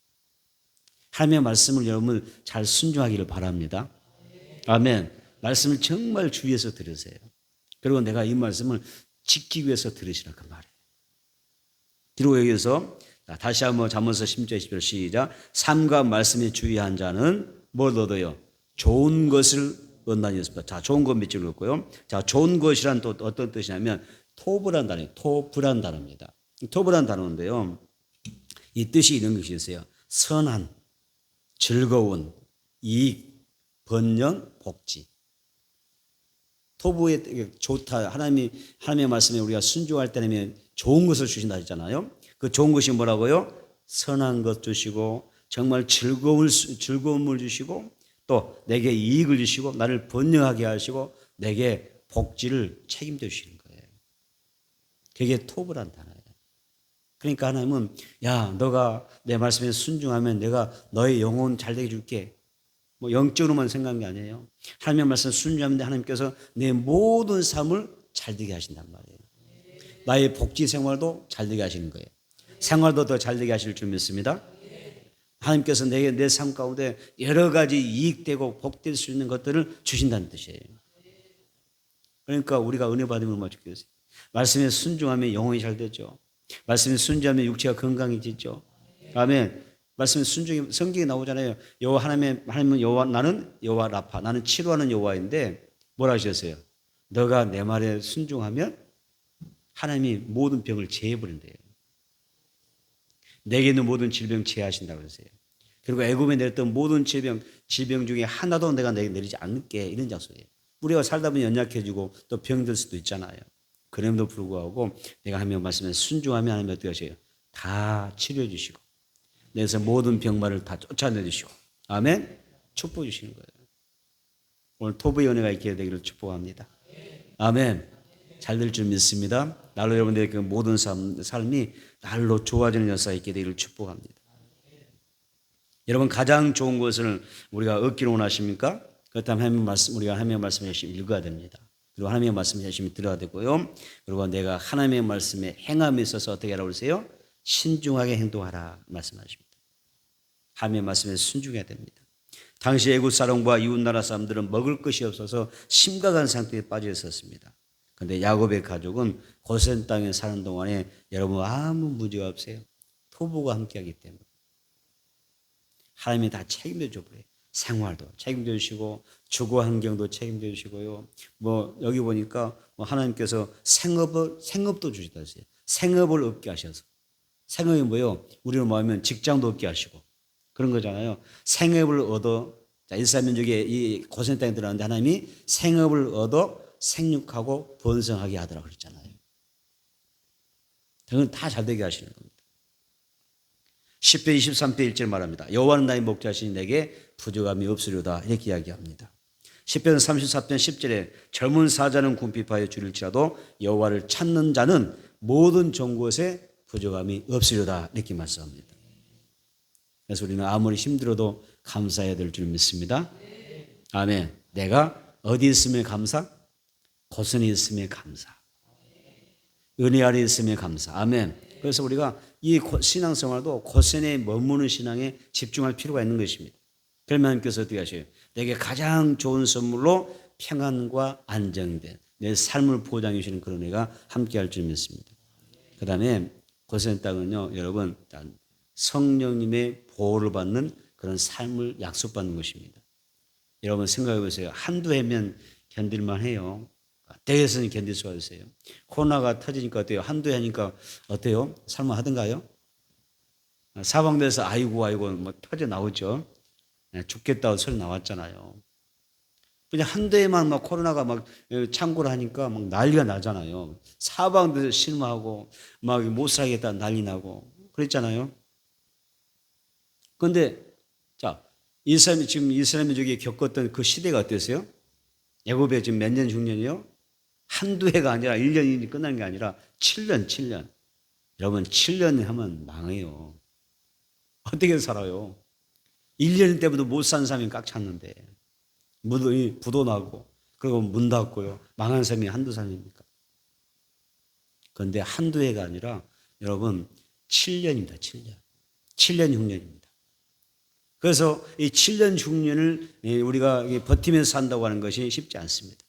하나님의 말씀을 여러분 잘 순종하기를 바랍니다. 아멘. 말씀을 정말 주의해서 들으세요. 그리고 내가 이 말씀을 지키기 위해서 들으시라 그 말이에요. 그리고 여기서 다시 한번 잠언서 10절 20절 시작. 삼가 말씀에 주의한 자는 뭘 얻어요? 좋은 것을 얻나니. 자, 좋은 것 밑줄 긋고요. 자, 좋은 것이란 또 어떤 뜻이냐면 토브란 단어예요. 토브란 단어입니다. 토브란 단어인데요. 이 뜻이 이런 것이 있어요. 선한, 즐거운, 이익, 번영, 복지. 토부에 좋다. 하나님의 말씀에 우리가 순종할 때는 좋은 것을 주신다 했잖아요. 그 좋은 것이 뭐라고요? 선한 것 주시고 정말 즐거움을 주시고 또 내게 이익을 주시고 나를 번영하게 하시고 내게 복지를 책임져 주시는 거예요. 그게 토부란 단어예요. 그러니까 하나님은 야 너가 내 말씀에 순종하면 내가 너의 영혼 잘되게 줄게. 뭐 영적으로만 생각한 게 아니에요. 하나님의 말씀 순종하면 하나님께서 내 모든 삶을 잘되게 하신단 말이에요. 나의 복지 생활도 잘되게 하시는 거예요. 생활도 더 잘되게 하실 줄 믿습니다. 하나님께서 내 삶 가운데 여러 가지 이익되고 복될 수 있는 것들을 주신다는 뜻이에요. 그러니까 우리가 은혜 받으면 얼마나 좋겠어요. 말씀에 순종하면 영혼이 잘 되죠. 말씀에 순종하면 육체가 건강해지죠. 아멘. 말씀에 순종이 성경에 나오잖아요. 여호와 하나님은 여호와, 나는 여호와 라파, 나는 치료하는 여호와인데 뭐라 하셨어요? 너가 내 말에 순종하면 하나님이 모든 병을 제해버린대요. 내게 있는 모든 질병 제하신다고 그러세요. 그리고 애굽에 내렸던 모든 질병 중에 하나도 내가 내리지 않을게, 이런 약속이에요. 우리가 살다 보면 연약해지고 또 병들 수도 있잖아요. 그럼에도 불구하고 내가 하나님의 말씀에 순종하면 하나님 어떻게 하셔요? 다 치료해 주시고 내에서 모든 병마를 다 쫓아내 주시고, 아멘. 축복해 주시는 거예요. 오늘 토부의 은혜가 있게 되기를 축복합니다. 아멘. 잘 될 줄 믿습니다. 날로 여러분들의 그 모든 삶이 날로 좋아지는 역사가 있게 되기를 축복합니다. 여러분, 가장 좋은 것을 우리가 얻기를 원하십니까? 그렇다면 하나님의 말씀, 우리가 하나님의 말씀을 열심히 읽어야 됩니다. 그리고 하나님의 말씀을 열심히 들어야 되고요. 그리고 내가 하나님의 말씀에 행함에 있어서 어떻게 하라고 그러세요? 신중하게 행동하라 말씀하십니다. 하나님의 말씀에 순종해야 됩니다. 당시 애국 사람과 이웃 나라 사람들은 먹을 것이 없어서 심각한 상태에 빠져 있었습니다. 그런데 야곱의 가족은 고센 땅에 사는 동안에 여러분 아무 문제가 없어요. 토부가 함께하기 때문에 하나님이 다 책임져 줘버려요. 생활도 책임져 주시고 주거 환경도 책임져 주시고요. 뭐 여기 보니까 하나님께서 생업도 주시다 했어요. 생업을 얻게 하셔서. 생업이 뭐예요? 우리는 뭐하면 직장도 얻게 하시고 그런 거잖아요. 생업을 얻어, 자, 이스라엘 민족이 이 고센 땅에 들어갔는데 하나님이 생업을 얻어 생육하고 번성하게 하더라고 그랬잖아요. 그건 다 잘 되게 하시는 겁니다. 10편 23편 1절 말합니다. 여호와는 나의 목자시니 내게 부족함이 없으리로다, 이렇게 이야기합니다. 10편 34편 10절에 젊은 사자는 궁핍하여 줄일지라도 여호와를 찾는 자는 모든 좋은 것에 부족함이 없으리로다, 이렇게 말씀합니다. 그래서 우리는 아무리 힘들어도 감사해야 될 줄 믿습니다. 아멘. 내가 어디 있음에 감사? 고선에 있음에 감사. 은혜 아래 있음에 감사. 아멘. 그래서 우리가 이 신앙생활도 고선에 머무는 신앙에 집중할 필요가 있는 것입니다. 그러면 하나님께서 어떻게 하셔요? 내게 가장 좋은 선물로 평안과 안정된 내 삶을 보장해 주시는 그런 은혜가 함께할 줄 믿습니다. 그 다음에 고센 땅은요, 여러분 성령님의 보호를 받는 그런 삶을 약속받는 것입니다. 여러분 생각해 보세요. 한두 해면 견딜만 해요. 때에서는 견딜 수가 있어요. 코로나가 터지니까 어때요? 한두 해니까 어때요? 살만하던가요? 사방에서 아이고 막 터져 나오죠. 죽겠다고 소리 나왔잖아요. 그냥 한두 해만 막 코로나가 막 창궐 하니까 막 난리가 나잖아요. 사방에서 실망하고 막 못 살겠다 난리 나고 그랬잖아요. 그런데 자, 지금 이스라엘 민족이 겪었던 그 시대가 어땠어요? 애굽에 지금 몇 년, 6년이요? 한두 해가 아니라 1년이 끝나는 게 아니라 7년. 여러분 7년 하면 망해요. 어떻게 살아요? 1년 때부터 못 산 사람이 꽉 찼는데 부도 나고 그리고 문 닫고요. 망한 사람이 한두 사람입니까? 그런데 한두 해가 아니라 여러분 7년입니다. 7년, 6년입니다. 그래서 이 7년, 6년을 우리가 버티면서 산다고 하는 것이 쉽지 않습니다.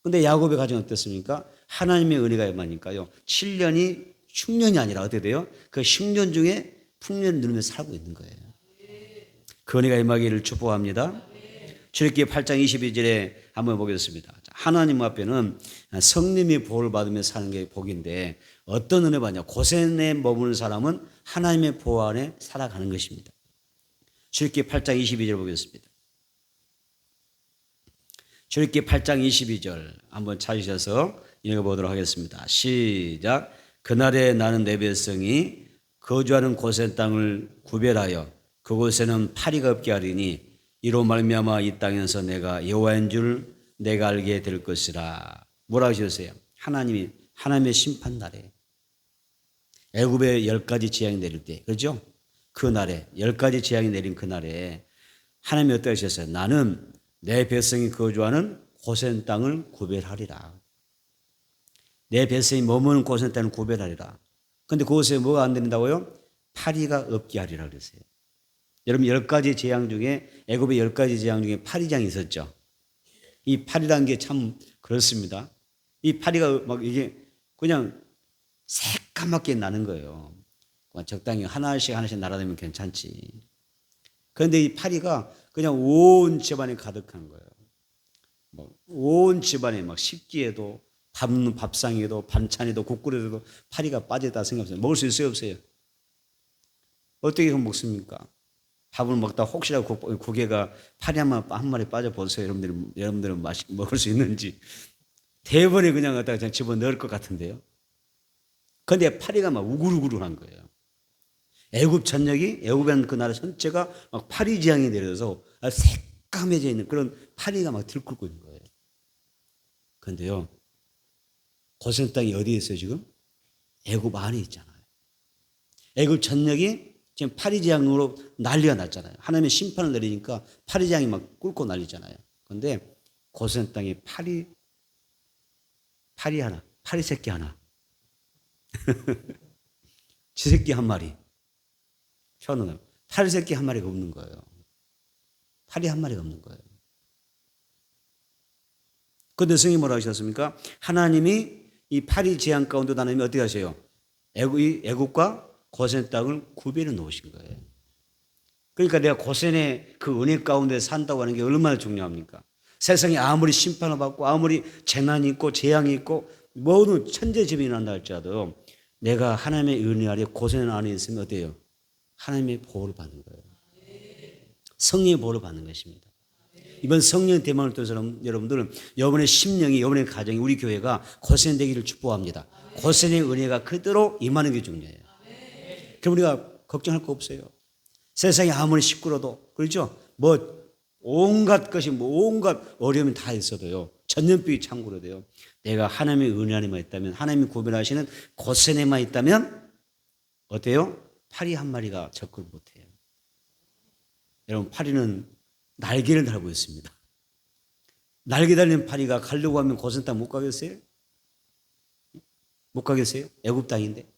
그런데 야곱의 가정은 어떻습니까? 하나님의 은혜가 임하니까요. 7년이 흉년이 아니라 어떻게 돼요? 그 흉년 중에 풍년을 누리면서 살고 있는 거예요. 그 은혜가 임하기를 축복합니다. 출애굽기 8장 22절에 한번 보겠습니다. 하나님 앞에는 성령의 보호를 받으며 사는 게 복인데 어떤 은혜 받냐? 고센에 머무는 사람은 하나님의 보호 안에 살아가는 것입니다. 출애굽기 8장 22절 보겠습니다. 출애굽기 8장 22절 한번 찾으셔서 읽어보도록 하겠습니다. 시작. 그날에 나는 내 백성이 거주하는 고센 땅을 구별하여 그곳에는 파리가 없게 하리니 이로 말미암아 이 땅에서 내가 여호와인 줄 내가 알게 될 것이라. 뭐라 하셨어요? 하나님의 심판 날에 애굽에 10가지 재앙이 내릴 때, 그렇죠? 그 날에 10가지 재앙이 내린 그 날에 하나님이 어떻게 하셨어요? 나는 내 백성이 거주하는 고센 땅을 구별하리라. 내 백성이 머무는 고센 땅을 구별하리라. 그런데 그곳에 뭐가 안 된다고요? 파리가 없게 하리라 그랬어요. 여러분 10가지 재앙 중에 애굽의 10가지 재앙 중에 파리장이 있었죠. 이 파리라는 게 참 그렇습니다. 이 파리가 막 이게 그냥 새까맣게 나는 거예요. 적당히 하나씩 하나씩 날아다니면 괜찮지. 그런데 이 파리가 그냥 온 집안에 가득한 거예요. 온 집안에 막 식기에도 밥상에도 반찬에도 국그릇에도 파리가 빠졌다 생각하세요. 먹을 수 있어요, 없어요? 어떻게 먹습니까? 밥을 먹다 혹시라도 국에가 파리 한 마리 빠져 보세요. 여러분들은 먹을 수 있는지. 대번에 그냥 갖다가 그냥 집어 넣을 것 같은데요. 그런데 파리가 막 우글우글한 거예요. 애굽 전역이 애굽이라는 그 나라 전체가 막 파리 지향이 내려서 새까매져 있는 그런 파리가 막 들끓고 있는 거예요. 그런데요, 고센 땅이 어디에 있어요 지금? 애굽 안에 있잖아요. 애굽 전역이 지금 파리 지향으로 난리가 났잖아요. 하나님의 심판을 내리니까 파리 지향이 막 끓고 난리잖아요. 그런데 고센 땅에 파리 하나, 파리 새끼 하나, 지 새끼 한 마리. 현우는 파리 새끼 한 마리가 없는 거예요. 파리 한 마리가 없는 거예요. 그런데 성경이 뭐라고 하셨습니까? 하나님이 이 파리 재앙 가운데 하나님이 어떻게 하세요? 애국과 고센 땅을 구별해 놓으신 거예요. 그러니까 내가 고센의 그 은혜 가운데 산다고 하는 게 얼마나 중요합니까? 세상에 아무리 심판을 받고 아무리 재난이 있고 재앙이 있고 모든 천재지변이 난다 할지라도 내가 하나님의 은혜 아래 고센 안에 있으면 어때요? 하나님의 보호를 받는 거예요. 성령의 보호를 받는 것입니다. 이번 성령 대망을 통해서 여러분들은 여러분의 심령이, 여러분의 가정이, 우리 교회가 고센 되기를 축복합니다. 고센의 은혜가 그대로 임하는 게 중요해요. 그럼 우리가 걱정할 거 없어요. 세상이 아무리 시끄러도, 그렇죠? 온갖 것이, 온갖 어려움이 다 있어도요. 전염병이 창고로 돼요. 내가 하나님의 은혜 안에만 있다면, 하나님이 구별하시는 고센에만 있다면, 어때요? 파리 한 마리가 접근 못해요. 여러분, 파리는 날개를 달고 있습니다. 날개 달린 파리가 가려고 하면 고센 땅 못 가겠어요? 못 가겠어요? 애굽 땅인데.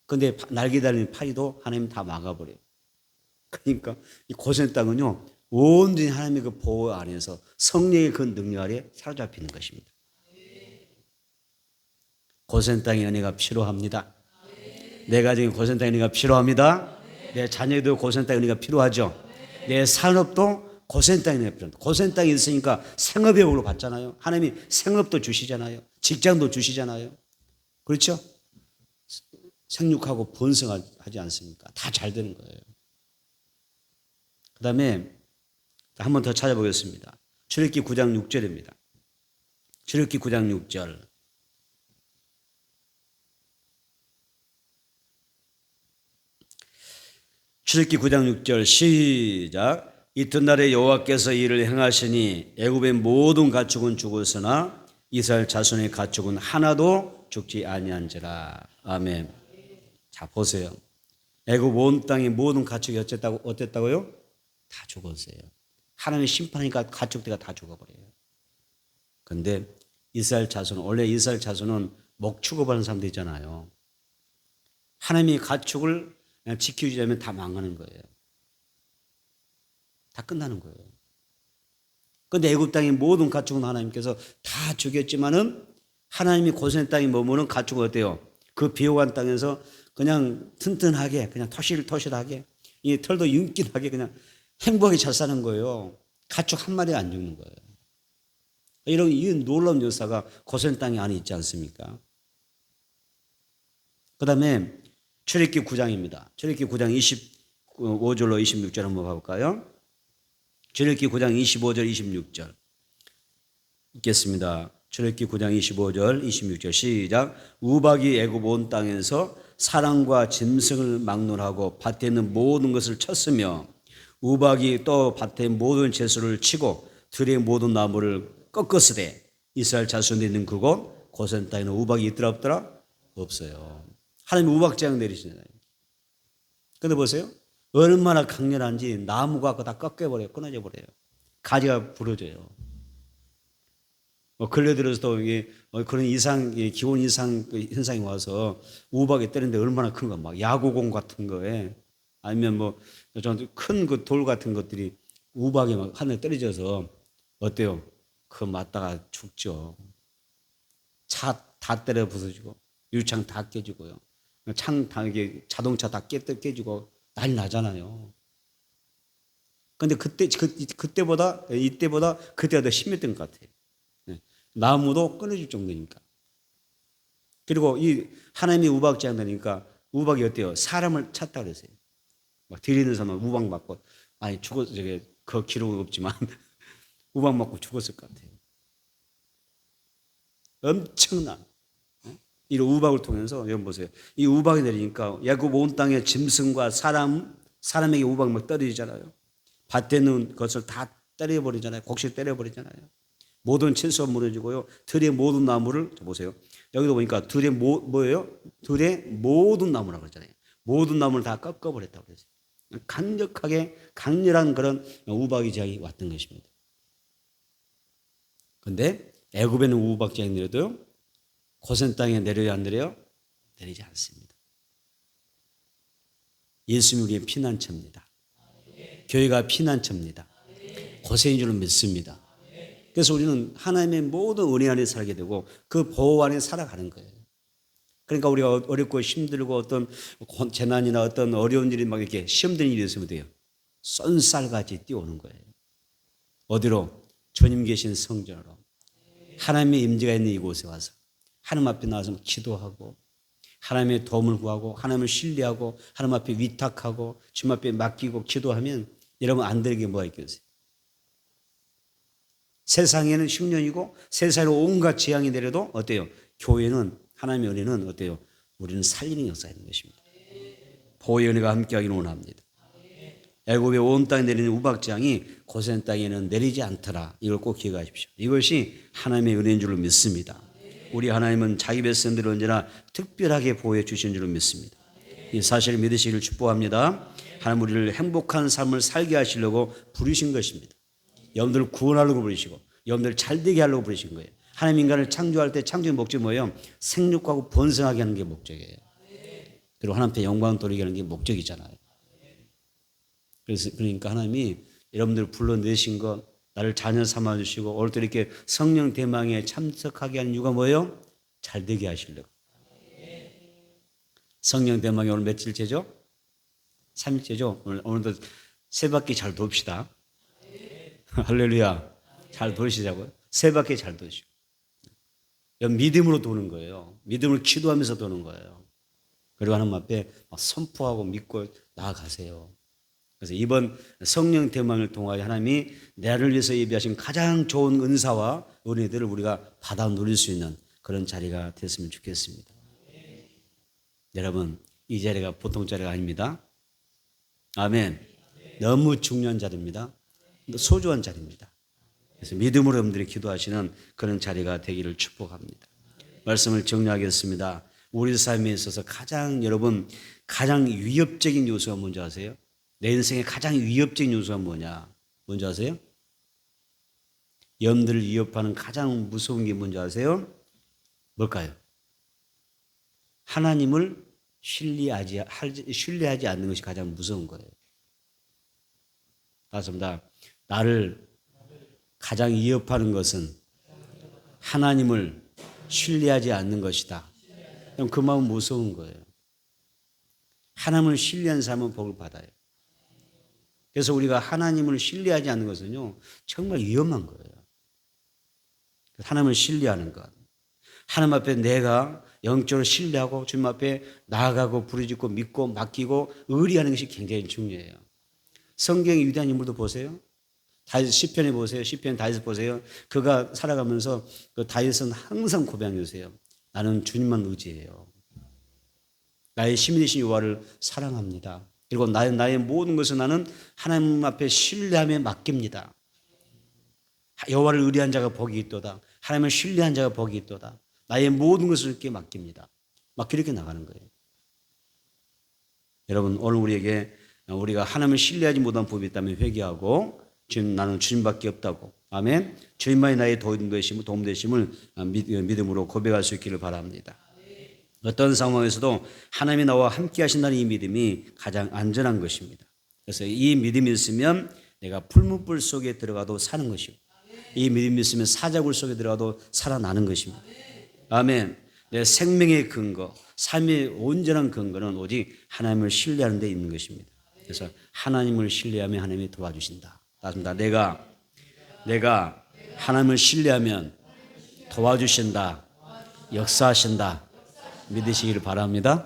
그런데 날개 달린 파리도 하나님 다 막아버려요. 그러니까 이 고센 땅은요, 온전히 하나님의 그 보호 안에서 성령의 그 능력 아래 사로잡히는 것입니다. 고센 땅의 은혜가 필요합니다. 내 가정에 고센 땅의 은혜가 필요합니다. 내 자녀도 고센 땅의 은혜가 필요하죠. 내 산업도 고센 땅의 은혜가 필요합니다. 고센 땅에 있으니까 생업의 복을 받잖아요. 하나님이 생업도 주시잖아요. 직장도 주시잖아요. 그렇죠? 생육하고 번성하지 않습니까? 다 잘 되는 거예요. 그 다음에 한 번 더 찾아보겠습니다. 출애굽기 9장 6절입니다. 출애굽기 9장 6절. 출애굽기 9장 6절 시작. 이튿날에 여호와께서 이를 행하시니 애굽의 모든 가축은 죽었으나 이스라엘 자손의 가축은 하나도 죽지 아니한지라. 아멘. 자 보세요. 애굽 온 땅의 모든 가축이 어땠다고요? 다 죽었어요. 하나님의 심판이니까 가축들이 다 죽어버려요. 그런데 이스라엘 자손은, 원래 이스라엘 자손은 목 취급하는 사람들이잖아요. 하나님의 가축을 그냥 지켜주지 않으면 다 망하는 거예요. 다 끝나는 거예요. 그런데 애굽 땅의 모든 가축은 하나님께서 다 죽였지만은 하나님이 고센 땅에 머무는 가축은 어때요? 그 비옥한 땅에서 그냥 튼튼하게, 그냥 토실토실하게, 이 털도 윤깃하게 그냥 행복하게 잘 사는 거예요. 가축 한 마리가 안 죽는 거예요. 이런 이 놀라운 역사가 고센 땅에 안에 있지 않습니까? 그 다음에 출애굽기 9장입니다. 출애굽기 9장 25절로 26절 한번 봐볼까요? 출애굽기 9장 25절 26절 읽겠습니다. 출애굽기 9장 25절 26절 시작. 우박이 애굽 온 땅에서 사람과 짐승을 막론하고 밭에 있는 모든 것을 쳤으며 우박이 또 밭의 모든 채소를 치고 들의 모든 나무를 꺾었으되 이스라엘 자손이 있는 그곳 고센 땅에는 우박이 있더라 없더라? 없어요. 하나님이 우박 재앙 내리시잖아요. 근데 보세요. 얼마나 강렬한지 나무가 다 꺾여버려요. 끊어져 버려요. 가지가 부러져요. 근래들어서도 그런 기온 이상 현상이 와서 우박이 때리는데 얼마나 큰 거, 막 야구공 같은 거에 아니면 큰 그 돌 같은 것들이 우박이 막 하늘에 떨어져서 어때요? 그거 맞다가 죽죠. 차 다 때려 부서지고 유리창 다 깨지고요. 창 다 이게 자동차 다 깨지고 난리 나잖아요. 근데 그때보다 이때보다 그때가 더 심했던 것 같아요. 나무도 끊어질 정도니까. 그리고 이 하나님이 우박 제한다니까 우박이 어때요? 사람을 찾다 그랬어요. 막 들이는 사람 우박 맞고 아니 저게 그 기록은 없지만 우박 맞고 죽었을 것 같아요. 엄청난 이 우박을 통해서 여러분 보세요. 이 우박이 내리니까 야곱 온 땅의 짐승과 사람에게 우박 막 떨어지잖아요. 밭에 있는 것을 다 때려버리잖아요. 곡식 때려버리잖아요. 모든 채소가 무너지고요. 들의 모든 나무를 보세요. 여기도 보니까 들의 뭐예요? 들의 모든 나무라고 그러잖아요. 모든 나무를 다 꺾어버렸다고 그랬어요. 강렬한 그런 우박이 제약이 왔던 것입니다. 그런데 애굽에는 우박 제약이 내려도요. 고센 땅에 내려야 안 내려요? 내리지 않습니다. 예수님이 우리의 피난처입니다. 교회가 피난처입니다. 고센인 줄은 믿습니다. 그래서 우리는 하나님의 모든 은혜 안에 살게 되고 그 보호 안에 살아가는 거예요. 그러니까 우리가 어렵고 힘들고 어떤 재난이나 어떤 어려운 일이 막 이렇게 시험되는 일이 있으면 돼요. 쏜살같이 뛰어오는 거예요. 어디로? 주님 계신 성전으로. 하나님의 임재가 있는 이곳에 와서 하나님 앞에 나와서 기도하고 하나님의 도움을 구하고 하나님을 신뢰하고 하나님 앞에 위탁하고 주님 앞에 맡기고 기도하면 여러분 안 되는 게 뭐가 있겠어요? 세상에는 흉년이고 세상으로 온갖 재앙이 내려도 어때요? 교회는 하나님의 은혜는 어때요? 우리는 살리는 역사가 있는 것입니다. 보호의 은혜가 함께하기를 원합니다. 애굽의 온 땅에 내리는 우박재앙이 고센 땅에는 내리지 않더라. 이걸 꼭 기억하십시오. 이것이 하나님의 은혜인 줄로 믿습니다. 우리 하나님은 자기 백성들을 언제나 특별하게 보호해 주신 줄로 믿습니다. 이 사실을 믿으시기를 축복합니다. 하나님 우리를 행복한 삶을 살게 하시려고 부르신 것입니다. 여러분들을 구원하려고 부르시고 여러분들을 잘되게 하려고 부르신 거예요. 하나님 인간을 창조할 때 창조의 목적이 뭐예요? 생육하고 번성하게 하는 게 목적이에요. 그리고 하나님께 영광 돌리게 하는 게 목적이잖아요. 그러니까 하나님이 여러분들을 불러내신 것, 나를 자녀 삼아주시고 오늘 또 이렇게 성령 대망에 참석하게 하는 이유가 뭐예요? 잘되게 하시려고. 성령 대망이 오늘 며칠째죠? 3일째죠? 오늘도 세 바퀴 잘 돕시다. 할렐루야. 잘 도시자고요. 세 바퀴 잘 도시고. 믿음으로 도는 거예요. 믿음을 기도하면서 도는 거예요. 그리고 하나님 앞에 선포하고 믿고 나아가세요. 그래서 이번 성령 대망을 통하여 하나님이 나를 위해서 예비하신 가장 좋은 은사와 은혜들을 우리가 받아 누릴 수 있는 그런 자리가 됐으면 좋겠습니다. 여러분, 이 자리가 보통 자리가 아닙니다. 아멘. 너무 중요한 자리입니다. 소중한 자리입니다. 그래서 믿음으로 여러분들이 기도하시는 그런 자리가 되기를 축복합니다. 말씀을 정리하겠습니다. 우리 삶에 있어서 가장 위협적인 요소가 뭔지 아세요? 내 인생의 가장 위협적인 요소가 뭐냐? 뭔지 아세요? 여러분들을 위협하는 가장 무서운 게 뭔지 아세요? 뭘까요? 하나님을 신뢰하지 않는 것이 가장 무서운 거예요. 맞습니다. 나를 가장 위협하는 것은 하나님을 신뢰하지 않는 것이다. 그 마음은 무서운 거예요. 하나님을 신뢰한 사람은 복을 받아요. 그래서 우리가 하나님을 신뢰하지 않는 것은요, 정말 위험한 거예요. 하나님을 신뢰하는 것. 하나님 앞에 내가 영적으로 신뢰하고 주님 앞에 나아가고 부르짖고 믿고 맡기고 의리하는 것이 굉장히 중요해요. 성경의 위대한 인물도 보세요. 다윗 시편에 보세요. 시편 다윗 보세요. 그가 살아가면서 그 다윗은 항상 고백하세요. 나는 주님만 의지해요. 나의 힘이 되신 여호와를 사랑합니다. 그리고 나의 모든 것을 나는 하나님 앞에 신뢰함에 맡깁니다. 여호와를 의리한 자가 복이 있도다. 하나님을 신뢰한 자가 복이 있도다. 나의 모든 것을 이렇게 맡깁니다. 막 그렇게 나가는 거예요. 여러분 오늘 우리가 하나님을 신뢰하지 못한 법이 있다면 회개하고 지금 나는 주님밖에 없다고. 아멘. 주님만이 나의 도움 되심을 믿음으로 고백할 수 있기를 바랍니다. 어떤 상황에서도 하나님이 나와 함께 하신다는 이 믿음이 가장 안전한 것입니다. 그래서 이 믿음이 있으면 내가 풀무불 속에 들어가도 사는 것이고 이 믿음이 있으면 사자굴 속에 들어가도 살아나는 것입니다. 아멘. 내 생명의 근거, 삶의 온전한 근거는 오직 하나님을 신뢰하는 데 있는 것입니다. 그래서 하나님을 신뢰하면 하나님이 도와주신다. 따집니다. 내가 하나님을 신뢰하면 도와주신다, 역사하신다. 믿으시기를 바랍니다.